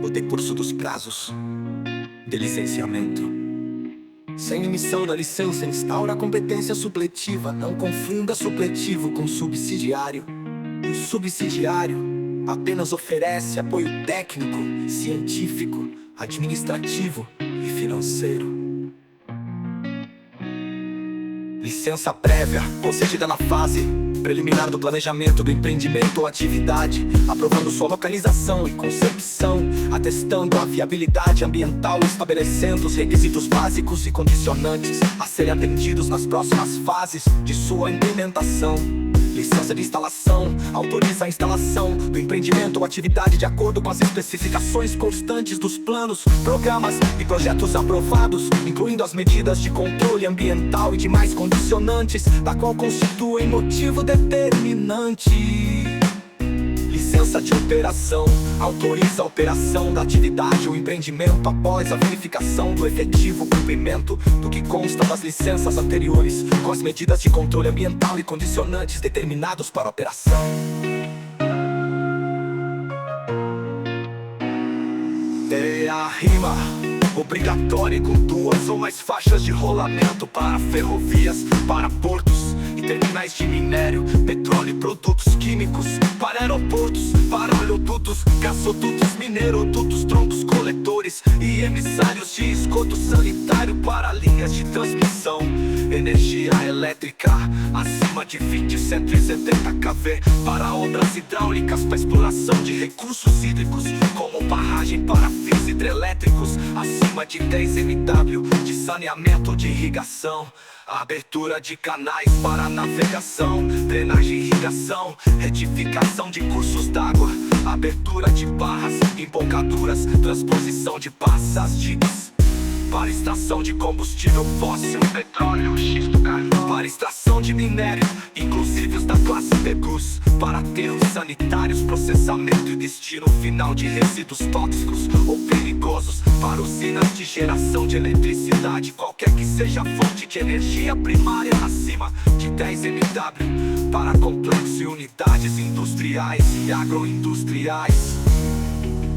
o decurso dos prazos de licenciamento. Sem emissão da licença, instaura a competência supletiva. Não confunda supletivo com subsidiário. O subsidiário apenas oferece apoio técnico, científico, administrativo e financeiro. Licença prévia, concedida na fase preliminar do planejamento do empreendimento ou atividade, aprovando sua localização e concepção, atestando a viabilidade ambiental, estabelecendo os requisitos básicos e condicionantes a serem atendidos nas próximas fases de sua implementação. Licença de instalação autoriza a instalação do empreendimento ou atividade de acordo com as especificações constantes dos planos, programas e projetos aprovados, incluindo as medidas de controle ambiental e demais condicionantes, da qual constituem motivo determinante. Licença de operação autoriza a operação da atividade ou empreendimento após a verificação do efetivo cumprimento do que consta das licenças anteriores, com as medidas de controle ambiental e condicionantes determinados para a operação. Tem a rima obrigatória com 2 ou mais faixas de rolamento para ferrovias, para portos e terminais de minério, petróleo e produtos químicos, para aeroportos, para oleodutos, gasodutos, minerodutos, troncos coletores e emissários de esgoto sanitário, para linhas de transmissão, energia elétrica acima de 20-170 kV, para obras hidráulicas para exploração de recursos hídricos, como barragem para fins hidrelétricos acima de 10 MW, de saneamento de irrigação, abertura de canais para navegação, drenagem e irrigação, retificação de cursos d'água, abertura de barras, embocaduras, transposição de passas diques, para extração de combustível fóssil, petróleo, xisto, carvão, para extração de minério, inclusive os da classe PEGUS, para aterros sanitários, processamento e destino final de resíduos tóxicos ou perigosos, para usinas de geração de eletricidade, qualquer que seja a fonte de energia primária acima de 10 MW, para complexos e unidades industriais e agroindustriais,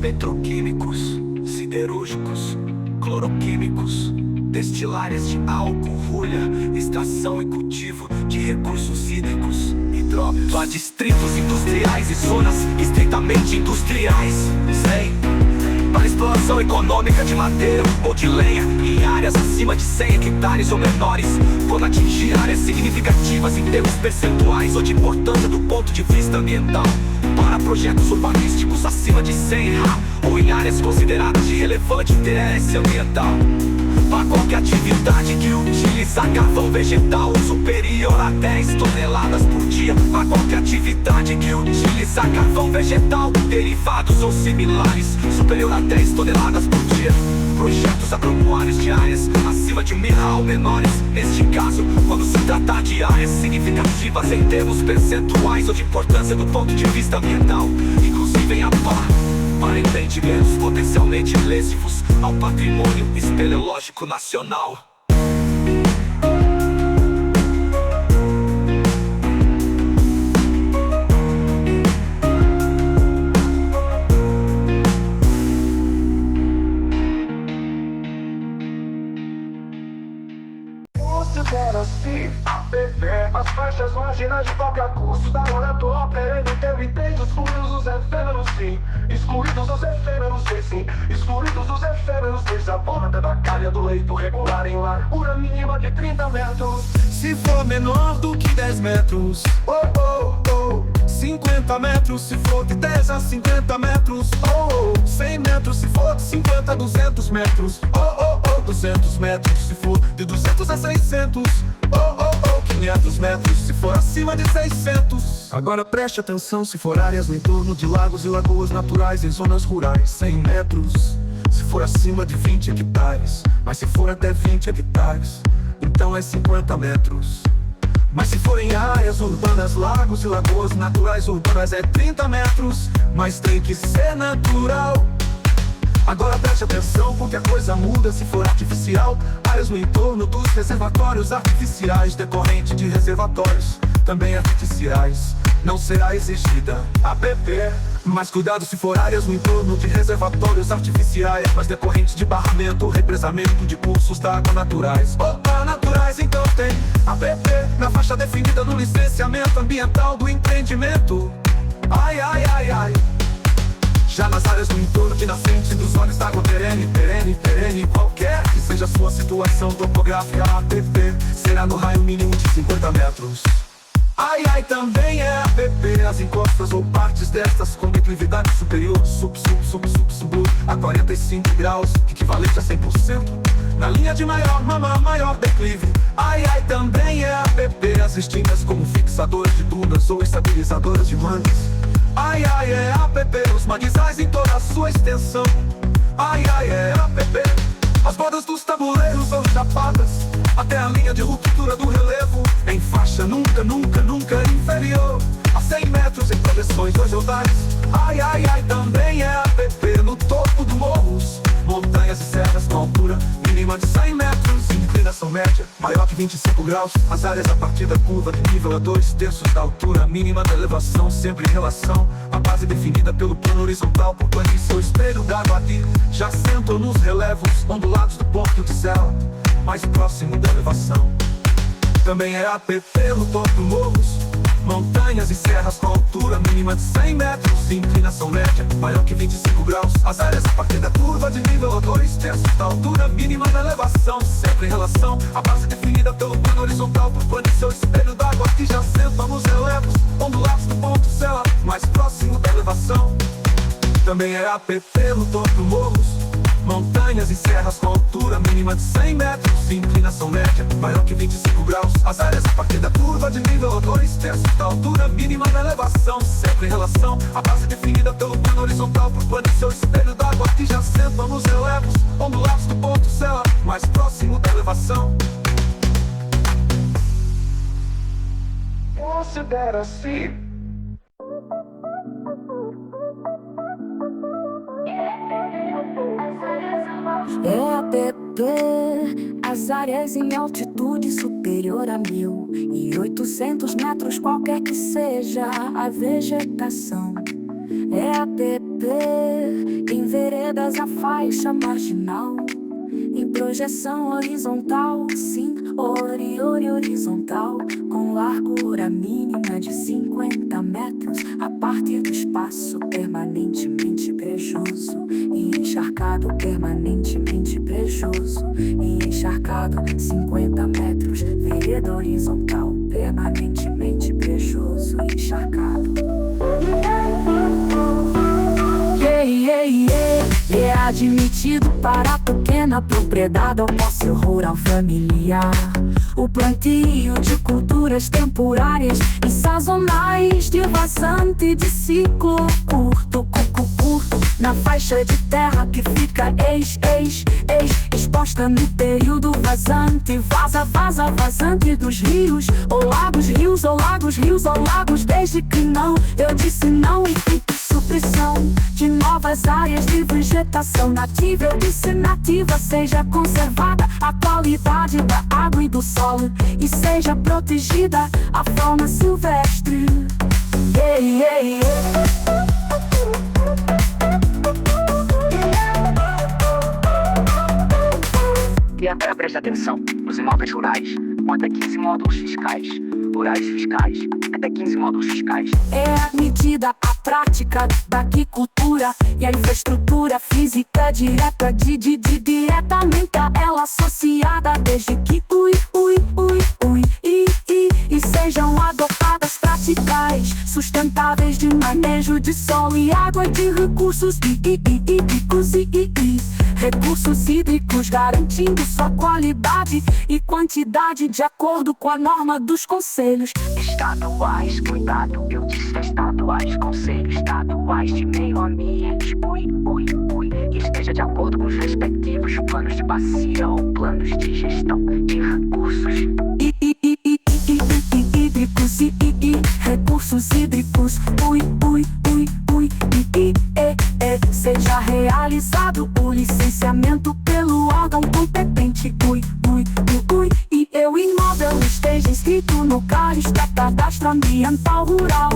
petroquímicos, siderúrgicos, cloroquímicos, destilárias de álcool, hulha, extração e cultivo de recursos hídricos, hidrómeros, para distritos industriais e zonas estritamente industriais, para exploração econômica de madeira ou de lenha em áreas acima de 100 hectares ou menores, quando atingir áreas significativas em termos percentuais ou de importância do ponto de vista ambiental, para projetos urbanísticos acima de 100 ha ou em áreas consideradas de relevante interesse ambiental, para qualquer atividade que utiliza carvão vegetal superior a 10 toneladas por dia, para qualquer atividade que utiliza carvão vegetal, derivados ou similares, superior a 10 toneladas por dia. Projetos agropecuários de áreas acima de 1000 ha ou menores, neste caso, quando se tratar de áreas significativas em termos percentuais ou de importância do ponto de vista ambiental, inclusive em APA, para empreendimentos potencialmente lesivos ao patrimônio espeleológico nacional. Considera-se APP as faixas marginais de qualquer curso da hora atual, operando intermitentes, excluídos os efêmeros, sim. Excluídos os efêmeros, sim. Excluídos os efêmeros, a borda da calha do leito regular em largura mínima de 30 metros. Se for menor do que 10 metros, 50 metros se for de 10 a 50 metros, 100 metros se for de 50 a 200 metros, 200 metros se for de 200 a 600, 500 metros se for acima de 600. Agora preste atenção se for áreas no entorno de lagos e lagoas naturais em zonas rurais, 100 metros se for acima de 20 hectares, mas se for até 20 hectares, então é 50 metros. Mas se for em áreas urbanas, lagos e lagoas naturais urbanas é 30 metros, mas tem que ser natural. Agora preste atenção porque a coisa muda se for artificial. Áreas no entorno dos reservatórios artificiais, decorrente de reservatórios também artificiais, não será exigida APP. Mas cuidado se for áreas no entorno de reservatórios artificiais, mas decorrentes de barramento, represamento de cursos d'água naturais. Opa, naturais então tem APP na faixa definida no licenciamento ambiental do empreendimento. Ai, ai, ai, ai. Já nas áreas do entorno de nascente dos olhos d'água perene, qualquer que seja a sua situação topográfica, a APP será no raio mínimo de 50 metros. Ai, ai, também é APP, as encostas ou partes destas com declividade superior, sub, a 45 graus, equivalente a 100%, na linha de maior declive. Ai, ai, também é APP, as extintas como fixadoras de dunas ou estabilizadoras de mangues. Ai, ai, é APP, os manguezais em toda a sua extensão. Ai, ai, é APP, as bordas dos tabuleiros ou chapadas, até a linha de ruptura do relevo, em faixa nunca inferior a 100 metros em progressões horizontais. Ai, ai, ai, também é APP no topo dos morros, montanhas e serras com altura mínima de 100 metros, inclinação média maior que 25 graus. As áreas a partir da curva de nível a 2/3 da altura mínima da elevação, sempre em relação à base definida pelo plano horizontal por plano em seu espelho d'água aqui. Já sentam nos relevos ondulados do porto de Sela, mais próximo da elevação. Também é APP no topo dos morros, montanhas e serras com altura mínima de 100 metros, inclinação média maior que 25 graus. As áreas a partir da curva de nível a 2/3 da altura mínima da elevação, sempre em relação à base definida pelo plano horizontal por plano em seu espelho d'água que já sentam nos relevos ondulados do ponto Sela, mais próximo da elevação. Também é APP no topo dos morros, montanhas e serras com altura mínima de 100 metros, inclinação média maior que 25 graus. As áreas a partir da curva de nível a 2/3 da altura mínima da elevação, sempre em relação à base definida pelo plano horizontal por plano em seu espelho d'água que já sentam nos relevos ondulados do ponto Sela, mais próximo da elevação. Considera-se é APP, as áreas em altitude superior a 1.800 metros, qualquer que seja a vegetação. É APP, em veredas a faixa marginal, em projeção horizontal, sim, horizontal, com largura mínima de 50 metros, a partir do espaço permanentemente brejoso e encharcado, permanentemente brejoso e encharcado, 50 metros, vereda horizontal, permanentemente brejoso e encharcado. É admitido para a pequena propriedade ou posse rural familiar o plantio de culturas temporárias e sazonais de vazante de ciclo curto, na faixa de terra que fica exposta no período vazante. Vazante dos rios ou lagos, desde que não, eu disse não, e supressão de novas áreas de vegetação nativa. Eu disse nativa, seja conservada a qualidade da água e do solo e seja protegida a fauna silvestre. E agora preste atenção, nos imóveis rurais, com até 15 módulos fiscais, até 15 módulos fiscais. É a medida, a prática da aquicultura e a infraestrutura física direta diretamente a ela associada, desde que e sejam adotadas práticas sustentáveis de manejo de solo e água, de recursos recursos hídricos, garantindo sua qualidade e quantidade de acordo com a norma dos conselhos estaduais. Cuidado, eu disse estaduais, conselhos estaduais de meio ambiente. E esteja de acordo com os respectivos planos de bacia ou planos de gestão de recursos hídricos recursos hídricos. Seja realizado o licenciamento pelo órgão competente. E o imóvel esteja inscrito no cadastro ambiental rural.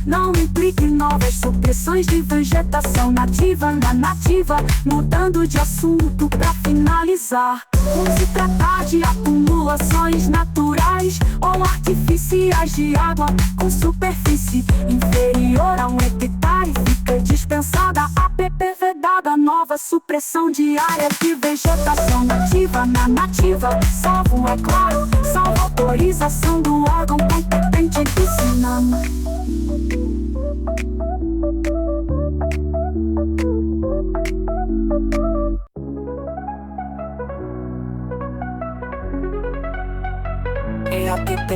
não implique novas supressões de vegetação nativa na nativa. Mudando de assunto pra finalizar, por se tratar de acumulações naturais ou artificiais de água com superfície inferior a 1 hectare, fica dispensada a APP vedada. Nova supressão de área de vegetação nativa na nativa, salvo, é claro, salvo autorização do órgão competente do Sinama. EAPP,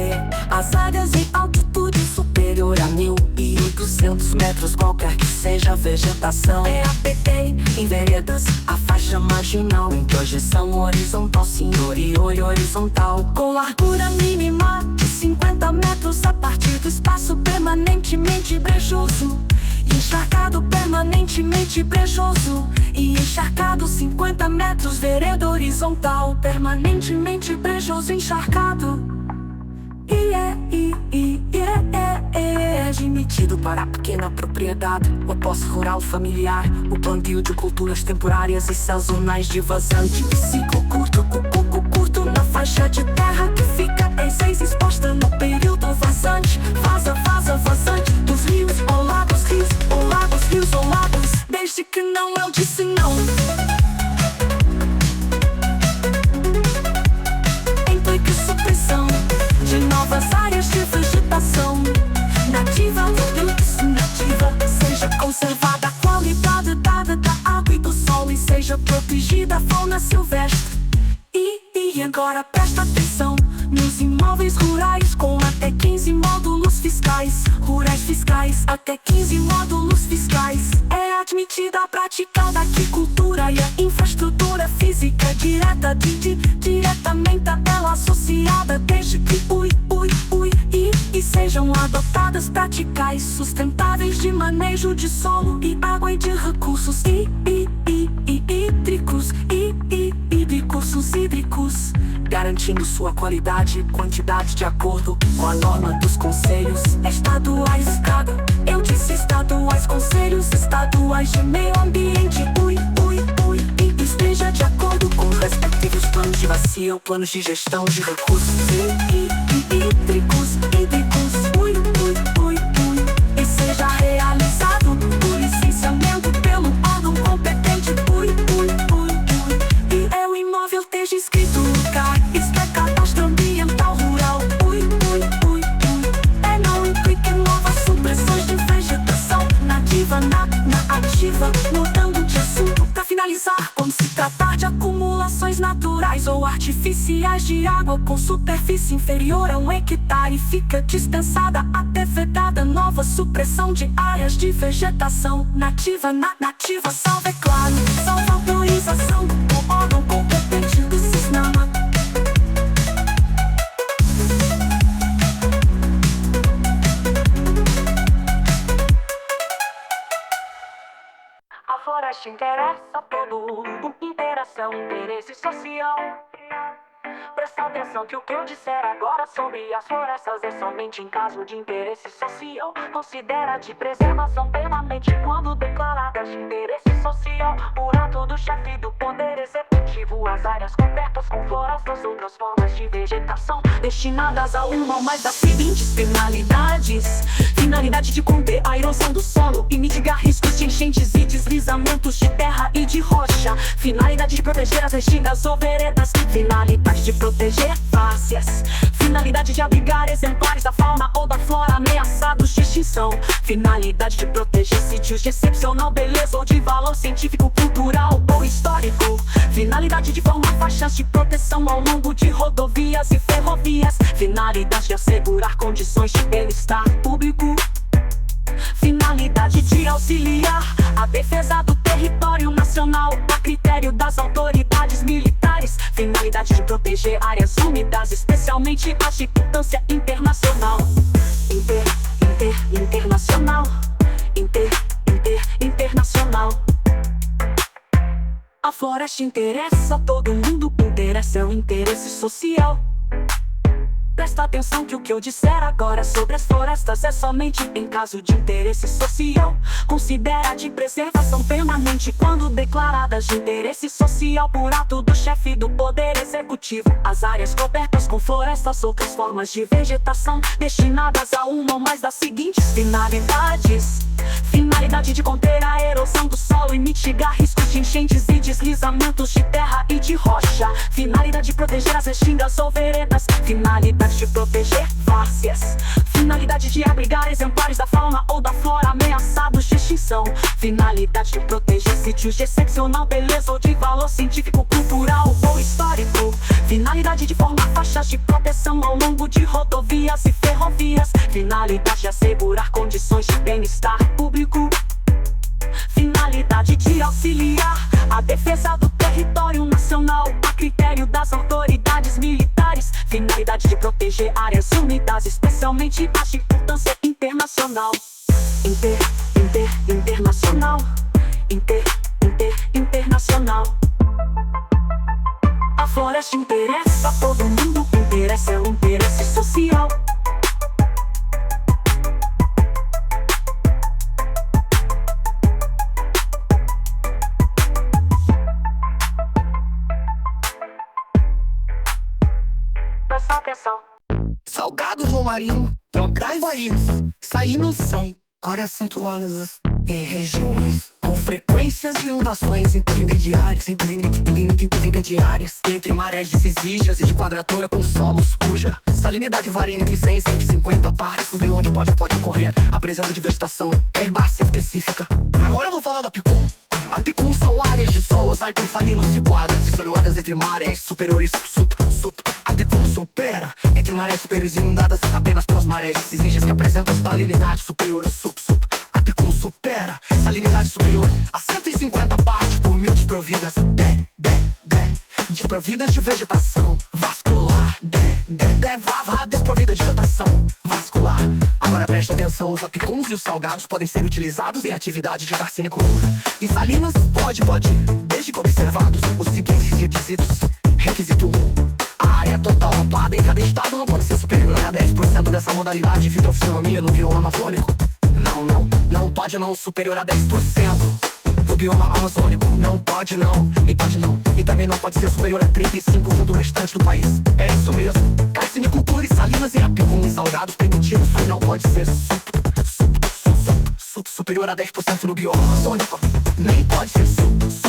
as áreas em altitude superior a 1.800 metros, qualquer que seja a vegetação. EAPP, em veredas, a faixa marginal em projeção horizontal, senhor, e olho horizontal, com largura mínima de 50 metros a partir do espaço permanentemente brejoso. Encharcado permanentemente brejoso e encharcado 50 metros, vereda horizontal permanentemente brejoso encharcado. É admitido para a pequena propriedade, o posse rural familiar, o plantio de culturas temporárias e sazonais de vazante. Ciclo curto, curto na faixa de terra que fica em 6 exposta no período vazante. Vazante dos rios ou lagos, rios ou lagos, desde que não eu disse não. Implique supressão de novas áreas de vegetação nativa, seja conservada a qualidade dada da água e do sol e seja protegida a fauna silvestre. E agora presta atenção nos imóveis rurais com até 15 módulos fiscais, rurais fiscais, até 15 módulos fiscais. É admitida a prática da agricultura e a infraestrutura física direta diretamente a ela associada, desde que e sejam adotadas práticas sustentáveis de manejo de solo e água e de recursos hídricos, garantindo sua qualidade e quantidade de acordo com a norma dos conselhos estaduais. Eu disse estaduais, conselhos estaduais de meio ambiente, e esteja de acordo com os respectivos planos de bacia ou planos de gestão de recursos hídricos, e seja realizado por licenciamento pelo órgão competente, e é o imóvel esteja escrito no CAR, isto é cadastro ambiental rural, é não implique novas supressões de vegetação nativa na ativa. Mudando de assunto pra finalizar, quando se tratar de acumulações naturais ou artificiais de água com superfície inferior a 1 hectare, fica dispensada até vedada nova supressão de áreas de vegetação nativa na nativa, salvo, é claro, salvo autorização do órgão competente do Sinama. A floresta interessa a todo mundo, interação, interesse social. Presta atenção que o que eu disser agora sobre as florestas é somente em caso de interesse social. Considera de preservação permanente quando declaradas de interesse social por ato do chefe do poder executivo. As áreas cobertas com florestas, outras formas de vegetação destinadas a uma ou mais das seguintes finalidades: finalidade de conter a erosão do solo e mitigar riscos de enchentes e deslizamentos de terra e de rocha. Finalidade de proteger as restingas ou veredas. Finalidade de proteger fáscias. Finalidade de abrigar exemplares da fauna ou da flora ameaçados de extinção. Finalidade de proteger sítios de excepcional beleza ou de valor científico, cultural ou histórico. Finalidade de formar faixas de proteção ao longo de rodovias e ferrovias. Finalidade de assegurar condições de bem-estar público. Finalidade de auxiliar a defesa do território nacional a critério das autoridades militares. Finalidade de proteger áreas úmidas, especialmente as de importância internacional. Internacional. A floresta interessa a todo mundo, interessa é o interesse social. presta atenção que o que eu disser agora sobre as florestas é somente em caso de interesse social. Considera de preservação permanente quando declaradas de interesse social por ato do chefe do poder executivo. As áreas cobertas com florestas, outras formas de vegetação destinadas a uma ou mais das seguintes finalidades: finalidade de conter a erosão do solo e mitigar riscos de enchentes e deslizamentos de terra e de rocha. Finalidade de proteger as restingas ou veredas. Finalidade de proteger várzeas. Finalidade de abrigar exemplares da fauna ou da flora ameaçados de extinção. Finalidade de proteger sítios de excepcional beleza ou de valor científico, cultural ou histórico. Finalidade de formar faixas de proteção ao longo de rodovias e ferrovias. Finalidade de assegurar condições de bem-estar público. Finalidade de auxiliar a defesa do território nacional a critério das autoridades militares. Finalidade de proteger áreas úmidas, especialmente as de importância internacional. Internacional. Internacional. A floresta interessa a todo mundo. Interessa é um interesse social. Presta atenção. Salgados no marinho, trocais varinhos, saindo sem áreas acentuadas em regiões com frequências de inundações intermediárias, entre marés de cisígias e de quadratura com solos cuja salinidade varia entre 100 e 150 partes, de onde pode ocorrer a presença de vegetação herbácea específica. Agora eu vou falar da Picum. A Picum são áreas de solos arquifalinos situadas entre marés superiores A Picum supera entre marés superiores inundadas apenas pelas marés de cisígias que apresentam salinidade superior A Picum supera salinidade superior a 150 partes por mil desprovidas desprovidas de vegetação vascular desprovida de vegetação vascular. Agora preste atenção, os apicuns e os salgados podem ser utilizados em atividade de carcinicultura. E salinas pode, desde que observados os seguintes requisitos. Requisito 1: a área total amplada em cada estado não pode ser superior a 10% dessa modalidade de fitofisionomia no bioma amazônico. Não pode não superior a 10% do bioma amazônico. Não pode não. E também não pode ser superior a 35% do restante do país. É isso mesmo. Carcinicultura e salinas e apicum e salgados permitidos. Não pode ser superior a 10% no bioma amazônico. Nem pode ser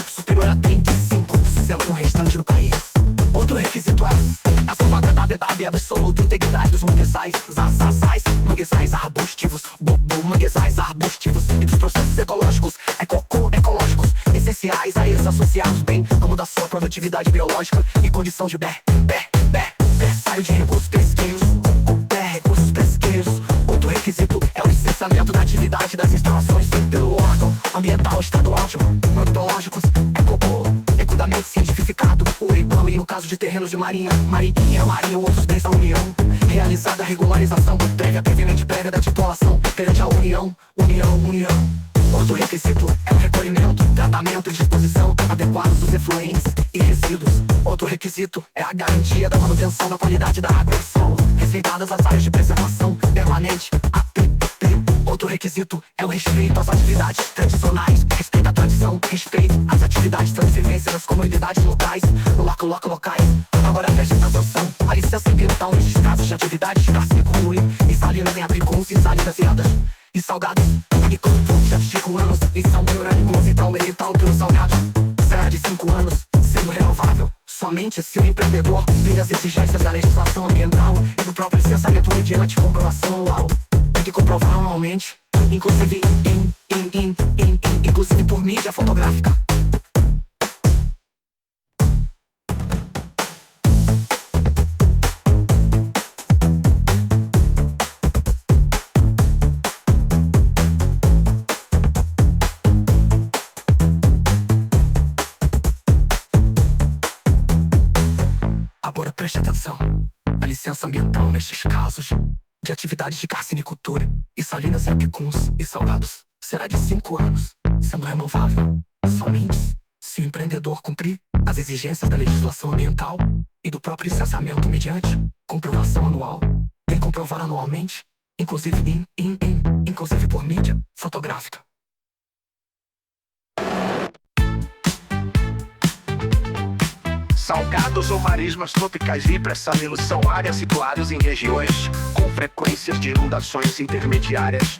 superior a 35% no restante do país. Outro requisito é a salvaguarda da absoluta integridade dos manguezais, manguezais arbustivos, manguezais arbustivos e dos processos ecológicos, ecológicos, essenciais a eles associados bem como da sua produtividade biológica e condição de berçário de recursos pesqueiros. Outro requisito é o licenciamento da atividade das instalações pelo órgão ambiental estadual, metodológicos, ecudamente cientificado, o IBAMA, e no caso de terrenos de marinha ou outros bens da União, realizada a regularização previamente prévia da titulação perante a União. Outro requisito é o recolhimento, tratamento e disposição adequados dos efluentes e resíduos. Outro requisito é a garantia da manutenção da qualidade da água e do solo, respeitadas as áreas de preservação permanente, APP. Outro requisito é o respeito às atividades tradicionais, respeito à tradição, respeito às atividades transferências das comunidades locais, locais. Agora preste atenção, a licença ambiental nesses casos de atividades de carcinicultura e salinas em apicuns e salinas e salgados, e já de 5 anos, e são orgânicos, então pelos salgados, será de 5 anos, sendo renovável somente se o empreendedor cumprir as exigências da legislação ambiental e do próprio licenciamento mediante comprovação anual. Tem que comprovar anualmente, inclusive por mídia fotográfica. Agora preste atenção. A licença ambiental nestes casos de atividades de carcinicultura e salinas e apicuns e salgados será de 5 anos, sendo renovável somente se o empreendedor cumprir as exigências da legislação ambiental e do próprio licenciamento mediante comprovação anual. Tem comprovar anualmente, inclusive inclusive por mídia fotográfica. Salgados ou marismas tropicais e pré-salinos são áreas situadas em regiões com frequências de inundações intermediárias,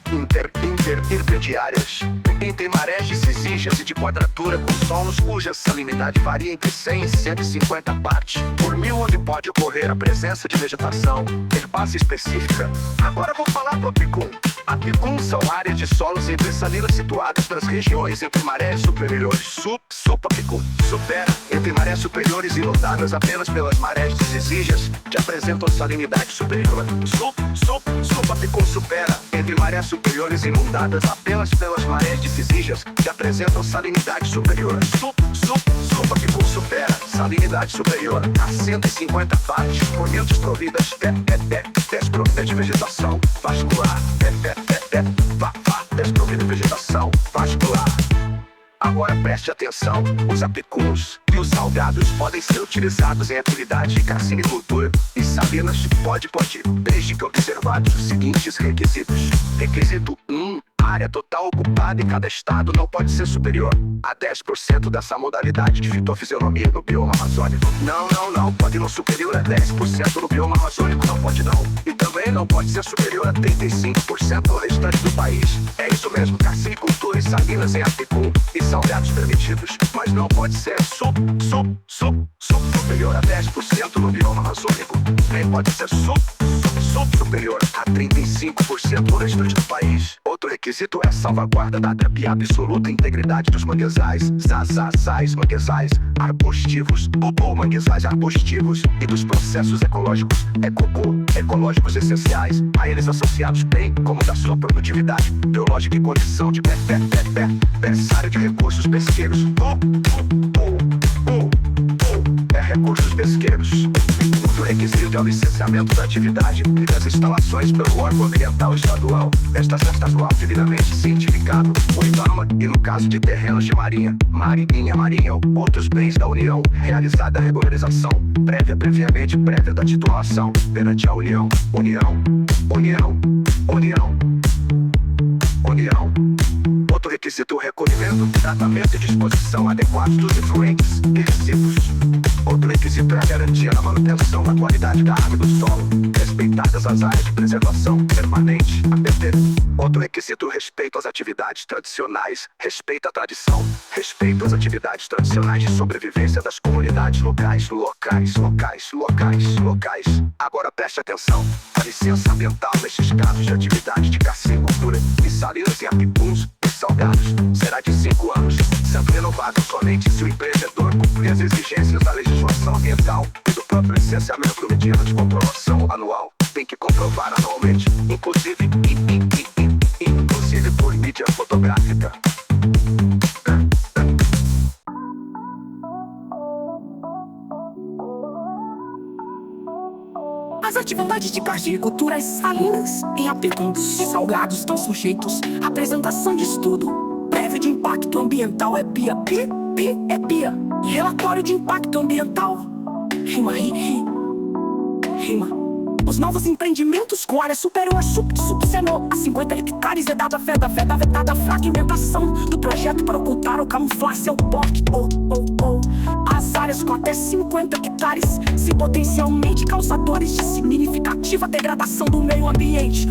intermediárias, entre marés de exígias e de quadratura com solos cuja salinidade varia entre 100 e 150 partes por mil, onde pode ocorrer a presença de vegetação herbácea específica. Agora vou falar do apicum. Apicum são áreas de solos entre salinas situadas nas regiões entre marés superiores. Apicum supera entre marés superiores inundadas apenas pelas marés de exígias que apresentam salinidade superior. Apicum supera entre marés superiores inundadas apenas pelas marés de exígias que apresentam salinidade superior. Apicum supera salinidade superior a 150 partes por mil desprovidas de vegetação vascular. Desprovida de vegetação vascular. Agora preste atenção, os apicuns e os salgados podem ser utilizados em atividade de carcinicultura e salinas, pode, desde que observados os seguintes requisitos. Requisito 1. A área total ocupada em cada estado não pode ser superior a 10% dessa modalidade de fitofisionomia no bioma amazônico. Não pode não superior a 10% no bioma amazônico, não pode não. E também não pode ser superior a 35% no restante do país. É isso mesmo, carcinicultura e salinas em apicum e salgados permitidos, mas não pode ser superior a 10% no bioma amazônico, nem pode ser superior a 35% no restante do país. Outro requisito é a salvaguarda da e absoluta integridade dos manguezais, manguezais arbustivos ou manguezais arbustivos e dos processos ecológicos ecológicos essenciais a eles associados, bem como da sua produtividade biológica e condição de berçário de recursos pesqueiros. Recursos pesqueiros. O requisito é o licenciamento da atividade e das instalações pelo órgão ambiental estadual. Estadual devidamente cientificado, o IBAMA, e no caso de terrenos de marinha ou outros bens da União, realizada a regularização previamente prévia da titulação perante a União. Outro requisito é o recolhimento, tratamento e disposição adequados dos efluentes e resíduos. Outro requisito é a garantia da manutenção da qualidade da água e do solo, respeitadas as áreas de preservação permanente, APP. Outro requisito é o respeito às atividades tradicionais, respeito à tradição, respeito às atividades tradicionais de sobrevivência das comunidades locais. Agora preste atenção, a licença ambiental nestes casos de atividade de carcinicultura e salinas e apicuns e salgados será de 5 anos, sendo renovável somente se o empreendedor cumprir as exigências da legislação ambiental e do próprio licenciamento mediante de comprovação anual. Tem que comprovar anualmente, inclusive por mídia fotográfica. As atividades de carcinicultura e salinas em apicuns e salgados estão sujeitos à apresentação de estudo prévio de impacto ambiental, é PIA. Relatório de impacto ambiental. Rima. Os novos empreendimentos com área superior subsenou a 50 hectares é dada vedada a fragmentação do projeto para ocultar ou camuflar seu porte. As áreas com até 50 hectares se potencialmente causadores de significativa degradação do meio ambiente.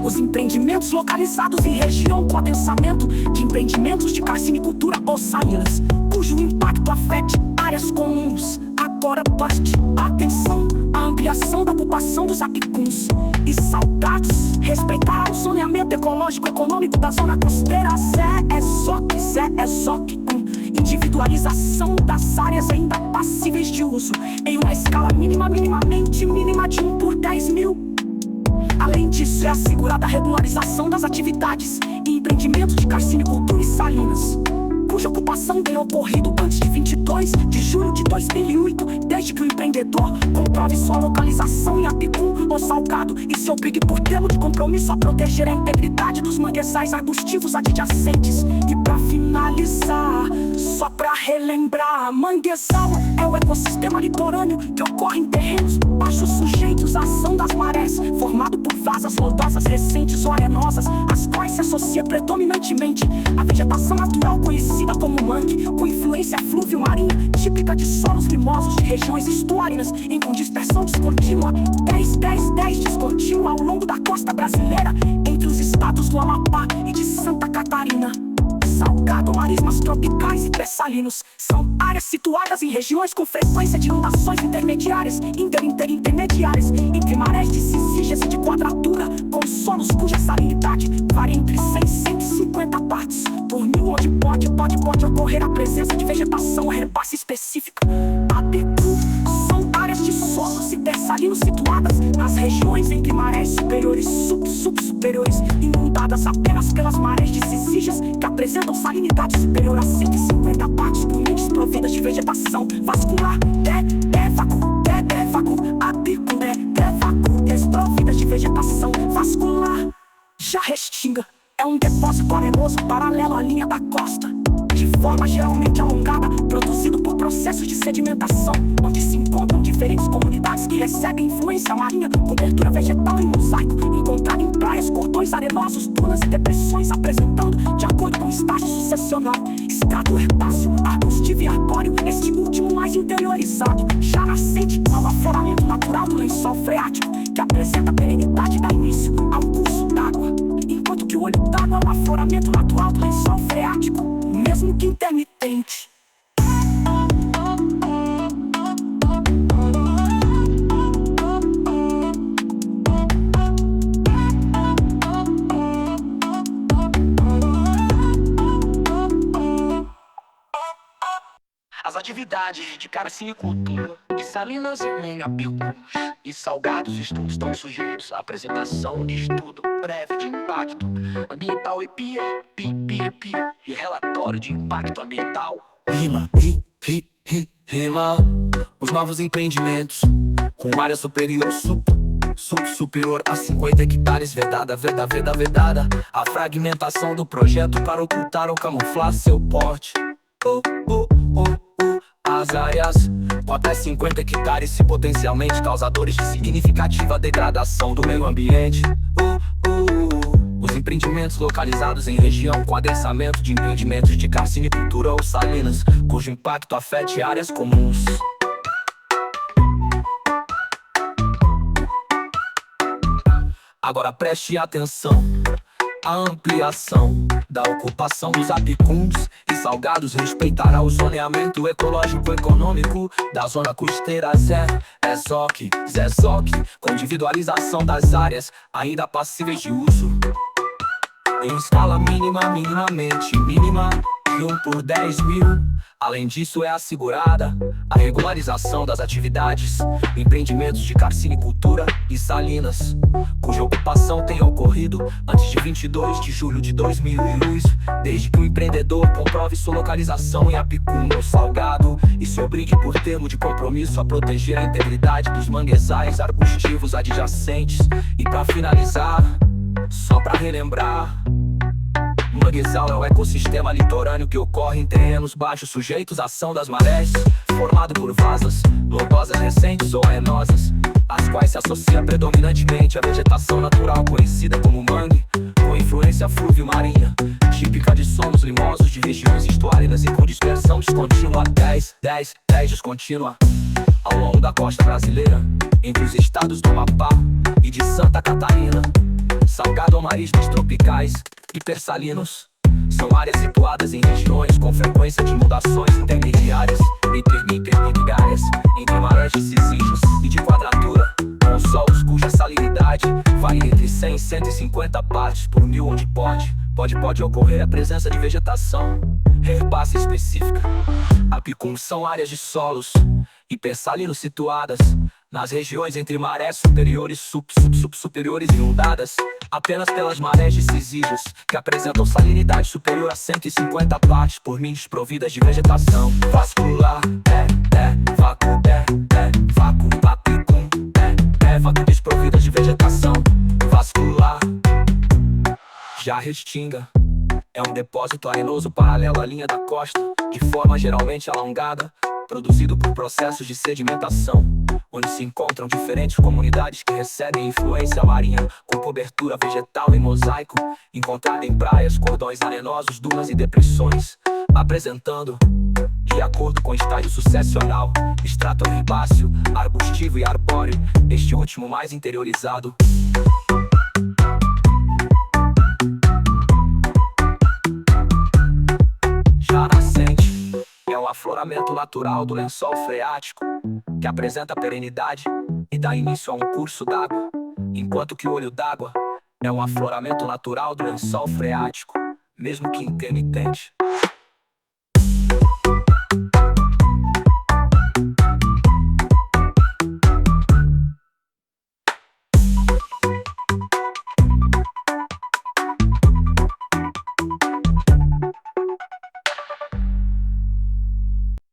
Os empreendimentos localizados em região com adensamento de empreendimentos de carcinicultura ou salinas, cujo impacto afete áreas comuns. Agora preste atenção, a ampliação da ocupação dos apicuns e salgados respeitará o zoneamento ecológico econômico da zona costeira. Individualização das áreas ainda passíveis de uso em uma escala minimamente mínima de 1 por 10 mil. Além disso, é assegurada a regularização das atividades e empreendimentos de carcinicultura e salinas, cuja ocupação tem ocorrido antes de 22 de julho de 2008, desde que o empreendedor comprove sua localização em Apicum ou Salgado e se obrigue por termo de compromisso a proteger a integridade dos manguezais arbustivos adjacentes. E pra finalizar, só pra relembrar, manguezal é o ecossistema litorâneo que ocorre em terrenos baixos sujeitos à ação das marés, formado por vasas lodosas recentes ou arenosas, às quais se associa predominantemente a vegetação natural conhecida como mangue, com influência fluvio-marinha, típica de solos limosos de regiões estuárinas, com dispersão descontínua, 10-10-10 descontínua ao longo da costa brasileira, entre os estados do Amapá e de Santa Catarina. Salgado, marismas tropicais e pré-salinos são áreas situadas em regiões com frequência de inundações intermediárias, intermediárias, entre marés de cincígias e de quadratura, com solos cuja salinidade varia entre 100 e 150 partes por mil, onde pode ocorrer a presença de vegetação ou repasse específica. Apicum são áreas de solos e pré-salinos situadas nas regiões entre marés superiores e subsuperiores, inundadas apenas pelas marés de cincígias que apresentam salinidade superior a 150 partes por mil, desprovidas de vegetação vascular. Apicum desprovidas de vegetação vascular. Já Restinga é um depósito arenoso paralelo à linha da costa, de forma geralmente alongada, produzido por processos de sedimentação, onde se encontram diferentes comunidades que recebem influência marinha, cobertura vegetal e mosaico, encontrado em praias, cordões arenosos, dunas e depressões, apresentando, de acordo com o estágio sucessional, estrato herbáceo, arbustivo e arbóreo, este último mais interiorizado, já nascente, ao afloramento natural do lençol freático, que apresenta perenidade e dá início ao curso d'água, enquanto que o olho d'água é um afloramento natural do lençol freático, mesmo que intermitente. As atividades de carcinicultura, de salinas em Apicum e Salgados estão sujeitos à apresentação de estudo prévio de impacto ambiental e relatório de impacto ambiental. Rima os novos empreendimentos com área superior, superior a 50 hectares, vedada a fragmentação do projeto para ocultar ou camuflar seu porte. As áreas com até 50 hectares e potencialmente causadores de significativa degradação do meio ambiente. Os empreendimentos localizados em região com adensamento de empreendimentos de carcinicultura ou salinas, cujo impacto afete áreas comuns. Agora preste atenção. A ampliação da ocupação dos Apicuns e Salgados respeitará o zoneamento ecológico econômico da zona costeira ZESOC, com individualização das áreas ainda passíveis de uso em escala minimamente mínima de 1 por 10 mil. Além disso, é assegurada a regularização das atividades, empreendimentos de carcinicultura e salinas, cuja ocupação tenha ocorrido antes de 22 de julho de 2008, desde que o empreendedor comprove sua localização em Apicum ou Salgado e se obrigue por termo de compromisso a proteger a integridade dos manguezais arbustivos adjacentes. E para finalizar, só para relembrar, manguezal é o ecossistema litorâneo que ocorre em terrenos baixos sujeitos à ação das marés, formado por vasas lodosas recentes ou arenosas, às quais se associa predominantemente a vegetação natural conhecida como mangue, com influência fluvio-marinha, típica de solos limosos de regiões estuárinas e com dispersão descontínua 10 descontínua ao longo da costa brasileira, entre os estados do Amapá e de Santa Catarina. Salgado ou marismas tropicais e persalinos são áreas situadas em regiões com frequência de inundações intermediárias, entre marés de cincígias e de quadratura, com solos cuja salinidade varia entre 100 e 150 partes por mil, onde pode ocorrer a presença de vegetação herbácea específica. Apicum são áreas de solos e persalinos situadas nas regiões entre marés superiores, superiores inundadas apenas pelas marés de Cisídios, que apresentam salinidade superior a 150 partes por mil, desprovidas de vegetação. Vascular, vácuo, vácuo desprovidas de vegetação. Vascular. Já a restinga é um depósito arenoso paralelo à linha da costa, de forma geralmente alongada, produzido por processos de sedimentação, onde se encontram diferentes comunidades que recebem influência marinha, com cobertura vegetal e mosaico, encontrada em praias, cordões arenosos, dunas e depressões, apresentando, de acordo com o estágio sucessional, estrato herbáceo, arbustivo e arbóreo, este último mais interiorizado. Já nascente é o afloramento natural do lençol freático, que apresenta perenidade e dá início a um curso d'água, enquanto que o olho d'água é um afloramento natural do lençol freático, mesmo que intermitente.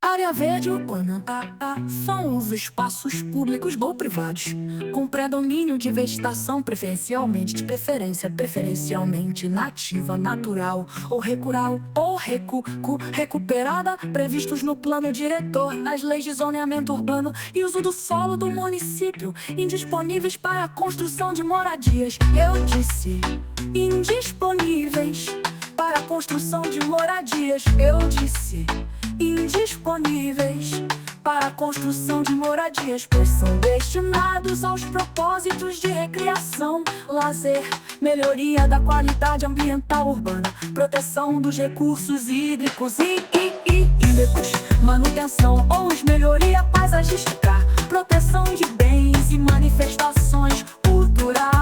Área verde urbana são os espaços públicos ou privados com predomínio de vegetação preferencialmente nativa, natural ou rural ou recuperada, previstos no plano diretor, nas leis de zoneamento urbano e uso do solo do município, indisponíveis para a construção de moradias. Eu disse indisponíveis para a construção de moradias. Eu disse indisponíveis para a construção de moradias, pois são destinados aos propósitos de recreação, lazer, melhoria da qualidade ambiental urbana, proteção dos recursos hídricos e hídricos, manutenção ou melhoria paisagística, proteção de bens e manifestações culturais.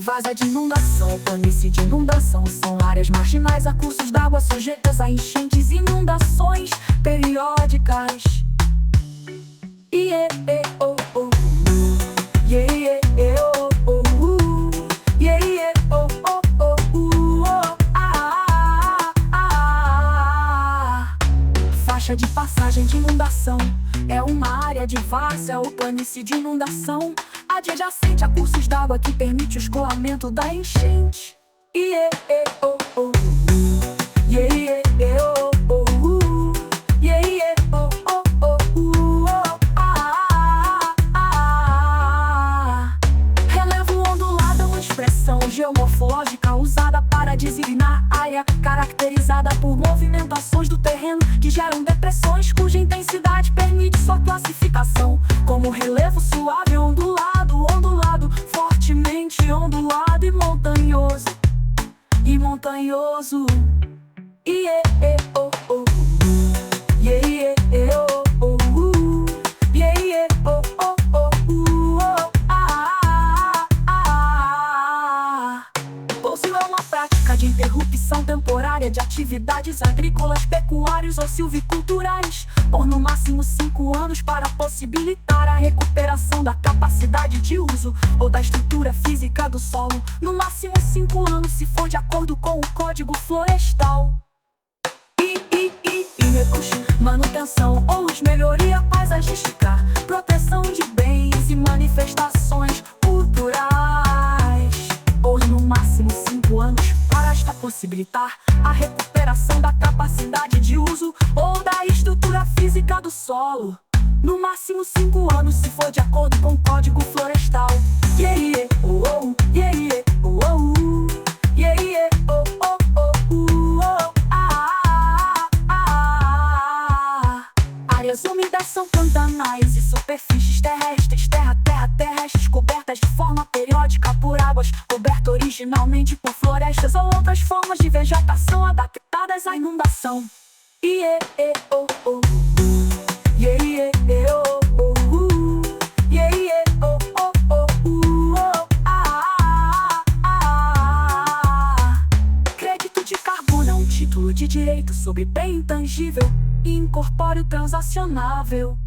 Vaza de inundação, planície de inundação, são áreas marginais a cursos d'água sujeitas a enchentes e inundações periódicas. Faixa de passagem de inundação é uma área de várzea ou planície de inundação adjacente a cursos d'água que permite o escoamento da enchente. Relevo ondulado é uma expressão geomorfológica usada para designar área caracterizada por movimentações do terreno que geram depressões cuja intensidade permite sua classificação como relevo suave ondulado, fortemente ondulado e montanhoso. Possui uma prática de interrupção temporária de atividades agrícolas, pecuárias ou silviculturais por no máximo 5 anos para possibilitar a recuperação da capacidade de uso ou da estrutura física do solo, no máximo 5 anos se for de acordo com o Código Florestal. Manutenção ou melhoria paisagística, proteção de bens e manifestações culturais, ou no máximo 5 anos para possibilitar a recuperação da capacidade de uso ou da estrutura física do solo, no máximo 5 anos se for de acordo com o Código Florestal. Áreas úmidas são pantanais e superfícies terrestres, terrestres cobertas de forma periódica por águas, cobertas originalmente por florestas ou outras formas de vegetação adaptadas à inundação. direito sobre bem intangível e incorpóreo transacionável.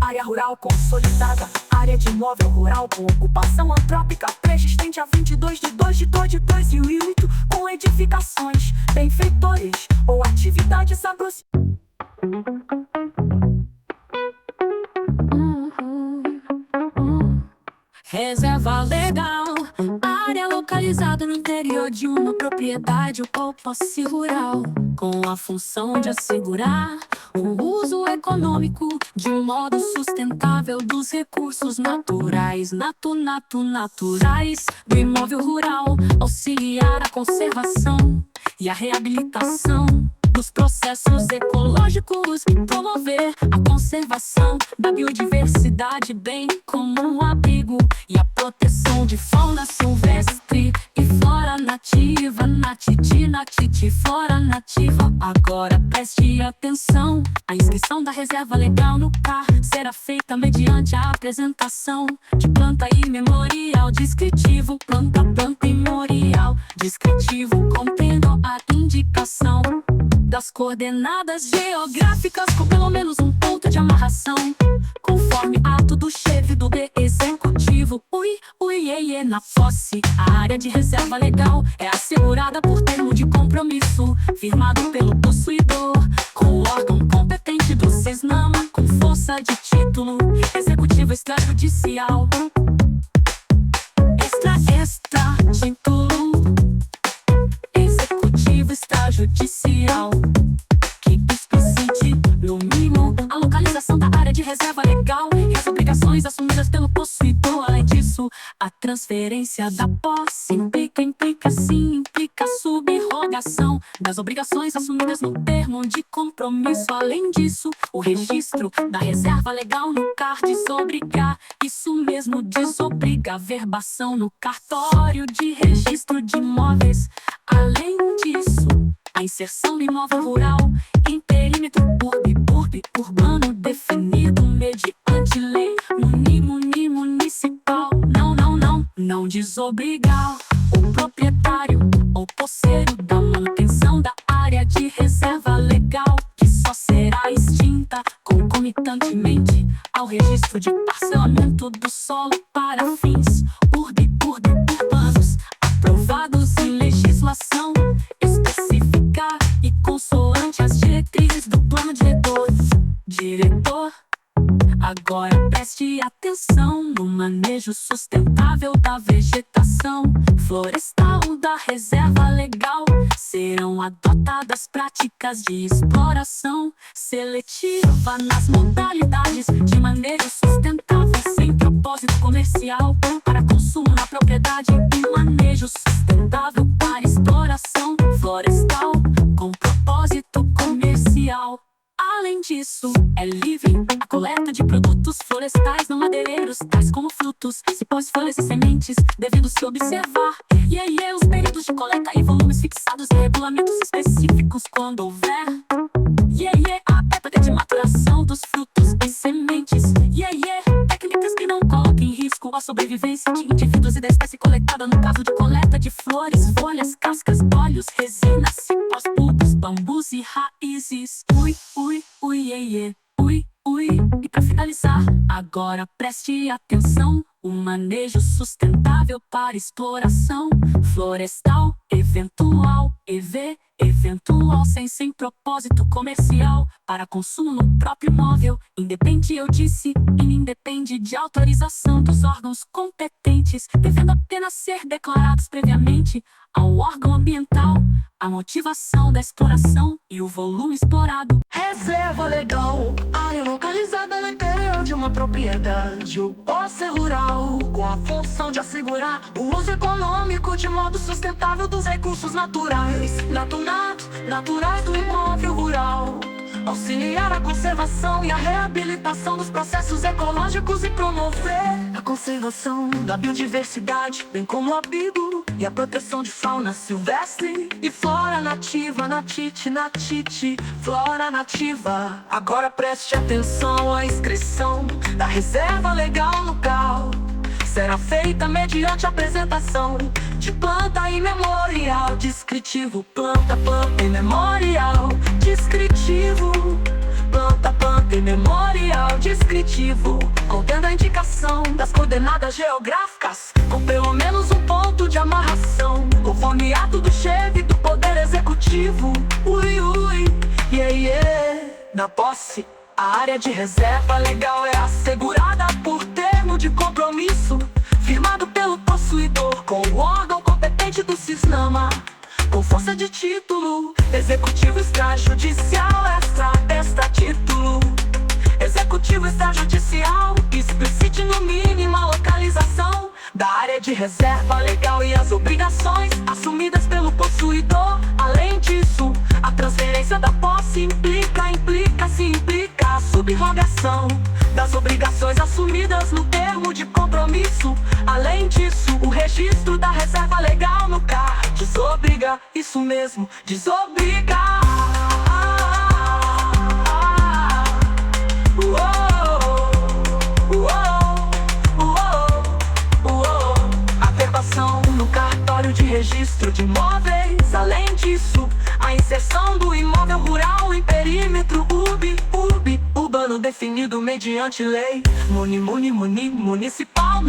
Área rural consolidada, área de imóvel rural com ocupação antrópica persistente a 22 de 2 de 2008, com edificações, benfeitores ou atividades agrossícolas. Reserva legal, área localizada no interior de uma propriedade ou posse rural, com a função de assegurar o uso econômico de um modo sustentável dos recursos naturais, naturais do imóvel rural, auxiliar a conservação e a reabilitação dos processos ecológicos e promover a conservação da biodiversidade, bem como o abrigo e a proteção de fauna silvestre e flora nativa, natiti, flora nativa. Agora preste atenção, a inscrição da reserva legal no CAR será feita mediante a apresentação de planta e memorial descritivo, planta e memorial descritivo, contendo a indicação das coordenadas geográficas com pelo menos um ponto de amarração, conforme ato do chefe do executivo. Na posse, a área de reserva legal é assegurada por termo de compromisso firmado pelo possuidor com o órgão competente do SESNAMA, com força de título executivo extrajudicial. Título executivo extrajudicial que explicite, no mínimo, a localização da área de reserva legal e as obrigações assumidas pelo possuidor. Além disso, a transferência da posse implica subrogação das obrigações assumidas no termo de compromisso. Além disso, o registro da reserva legal no CAR desobriga, isso mesmo, desobriga a verbação no cartório de registro de imóveis. Além disso, a inserção do imóvel rural em perímetro urbano definido mediante lei municipal. Não desobrigar o proprietário ou posseiro da manutenção da área de reserva legal, que só será extinta concomitantemente ao registro de parcelamento do solo para fins urbanos aprovados em legislação específica e consoante as diretrizes do plano diretor. Agora preste atenção no manejo sustentável da vegetação florestal da reserva legal. Serão adotadas práticas de exploração seletiva nas modalidades de manejo sustentável sem propósito comercial para consumo na propriedade e manejo sustentável para exploração florestal com propósito comercial. Além disso, é livre a coleta de produtos florestais não madeireiros, tais como frutos, cipós, folhas e sementes, devendo se observar os períodos de coleta e volumes fixados em regulamentos específicos quando houver a época de maturação dos frutos e sementes, técnicas que não coloquem em risco a sobrevivência de indivíduos e da espécie coletada no caso de coleta de flores, folhas, cascas, óleos, resinas, cipós, bulbos, bambus e raízes. E para finalizar, agora preste atenção, o manejo sustentável para exploração florestal eventual, eventual sem propósito comercial para consumo no próprio imóvel, independe de autorização dos órgãos competentes, devendo apenas ser declarados previamente ao órgão ambiental a motivação da exploração e o volume explorado. Reserva legal, área localizada no interior de uma propriedade ou posse rural, com a função de assegurar o uso econômico de modo sustentável dos recursos naturais, naturais do imóvel rural, auxiliar a conservação e a reabilitação dos processos ecológicos e promover a conservação da biodiversidade, bem como o abrigo e a proteção de fauna silvestre e flora nativa, natiti, flora nativa. Agora preste atenção à inscrição da reserva legal no CAR. será feita mediante apresentação de planta e memorial descritivo. Planta, planta e memorial descritivo. Planta, planta e memorial descritivo, contendo a indicação das coordenadas geográficas, com pelo menos um ponto de amarração, conforme ato do chefe do Poder Executivo. Ui, ui, yeah, yeah. Na posse, a área de reserva legal é assegurada por termo de compromisso, firmado pelo possuidor com o órgão competente do Cisnama, com força de título executivo extrajudicial, extra título executivo extrajudicial, explicite no mínimo a localização da área de reserva legal e as obrigações assumidas pelo possuidor. Além disso, a transferência da posse implica a subrogação das obrigações assumidas no termo de compromisso. Além disso, o registro da reserva legal no CAR desobriga, isso mesmo, desobriga. Averbação no cartório de registro de imóveis. Além disso, a inserção do imóvel rural em perímetro urbano definido mediante lei municipal.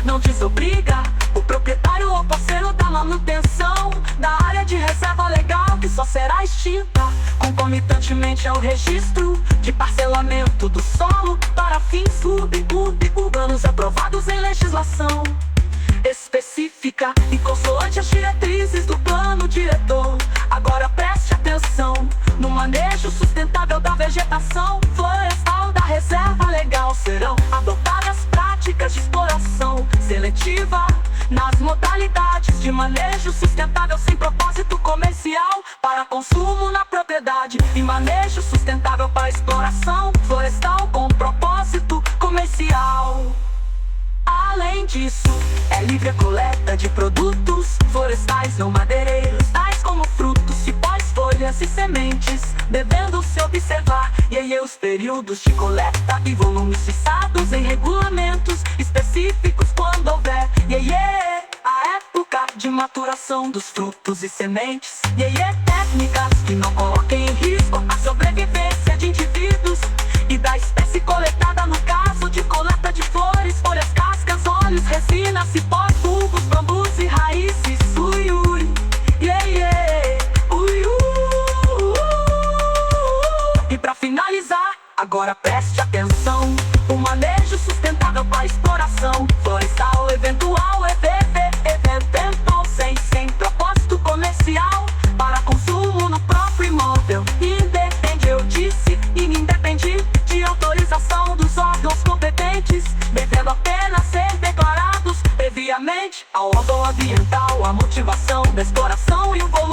Não desobriga o proprietário ou parceiro da manutenção da área de reserva legal, que só será extinta concomitantemente ao registro de parcelamento do solo para fins urbanos aprovados em legislação específica e consoante as diretrizes do plano diretor. Agora preste atenção no manejo sustentável da vegetação florestal da reserva legal. Serão adotadas práticas de exploração seletiva nas modalidades de manejo sustentável sem propósito comercial para consumo na propriedade, e manejo sustentável para exploração florestal com propósito comercial. Além disso, é livre a coleta de produtos florestais não madeireiros, tais como frutos, cipós, folhas e sementes, devendo se observar os períodos de coleta e volumes fixados em regulamentos específicos quando houver a época de maturação dos frutos e sementes, técnicas que não coloquem em risco a sobrevivência de indivíduos e da espécie coletada, no caso de coleta de flores, folhas, cascas, óleos, resinas, cipós, bulbos, bambus e raízes. Ui, ui, yeah, yeah. Ui, E pra finalizar, agora preste atenção: o manejo sustentável para exploração florestal eventual eventual sem propósito comercial para consumo no próprio imóvel. Independe, eu disse, independe de autorização dos órgãos competentes, devendo apenas ser declarados previamente ao órgão ambiental a motivação da exploração e o volume